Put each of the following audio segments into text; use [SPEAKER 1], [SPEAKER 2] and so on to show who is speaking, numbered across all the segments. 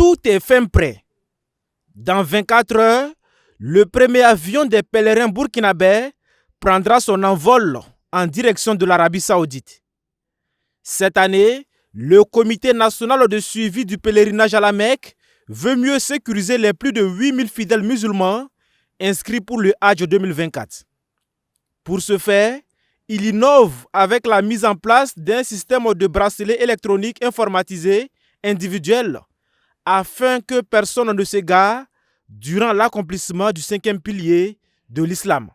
[SPEAKER 1] Tout est fin prêt. Dans 24 heures, le premier avion des pèlerins burkinabés prendra son envol en direction de l'Arabie Saoudite. Cette année, le Comité national de suivi du pèlerinage à la Mecque veut mieux sécuriser les plus de 8000 fidèles musulmans inscrits pour le Hajj 2024. Pour ce faire, il innove avec la mise en place d'un système de bracelet électronique informatisé individuel afin que personne ne s'égare durant l'accomplissement du 5e pilier de l'islam.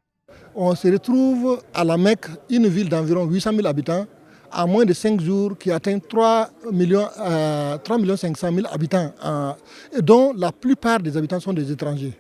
[SPEAKER 2] On se retrouve à la Mecque, une ville d'environ 800 000 habitants, à moins de 5 jours, qui atteint 3 500 000 habitants, dont la plupart des habitants sont des étrangers.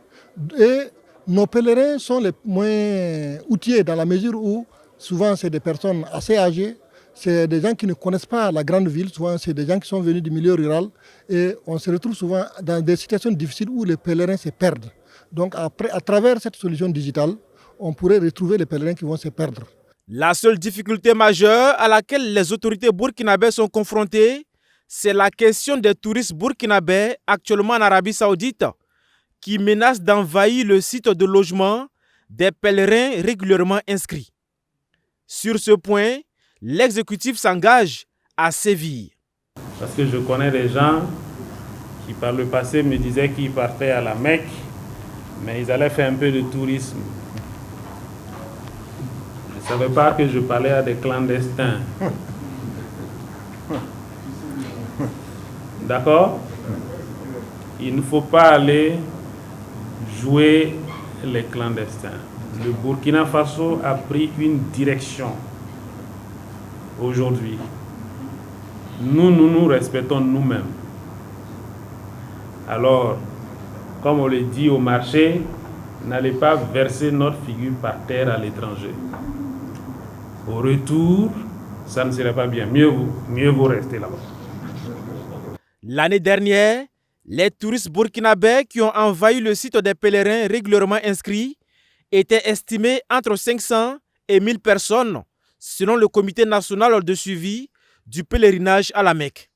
[SPEAKER 2] Et nos pèlerins sont les moins outillés dans la mesure où souvent c'est des personnes assez âgées, c'est des gens qui ne connaissent pas la grande ville, souvent c'est des gens qui sont venus du milieu rural et on se retrouve souvent dans des situations difficiles où les pèlerins se perdent. Donc à travers cette solution digitale, on pourrait retrouver les pèlerins qui vont se perdre.
[SPEAKER 1] La seule difficulté majeure à laquelle les autorités burkinabées sont confrontées, c'est la question des touristes burkinabés actuellement en Arabie Saoudite qui menacent d'envahir le site de logement des pèlerins régulièrement inscrits. Sur ce point, l'exécutif s'engage à sévir.
[SPEAKER 3] Parce que je connais des gens qui par le passé me disaient qu'ils partaient à la Mecque, mais ils allaient faire un peu de tourisme. Je ne savais pas que je parlais à des clandestins. D'accord? Il ne faut pas aller jouer les clandestins. Le Burkina Faso a pris une direction aujourd'hui. Nous respectons nous-mêmes. Alors, comme on le dit au marché, n'allez pas verser notre figure par terre à l'étranger. Au retour, ça ne serait pas bien. Mieux vaut rester là-bas.
[SPEAKER 1] L'année dernière, les touristes burkinabés qui ont envahi le site des pèlerins régulièrement inscrits étaient estimés entre 500 et 1000 personnes, selon le Comité national de suivi du pèlerinage à la Mecque.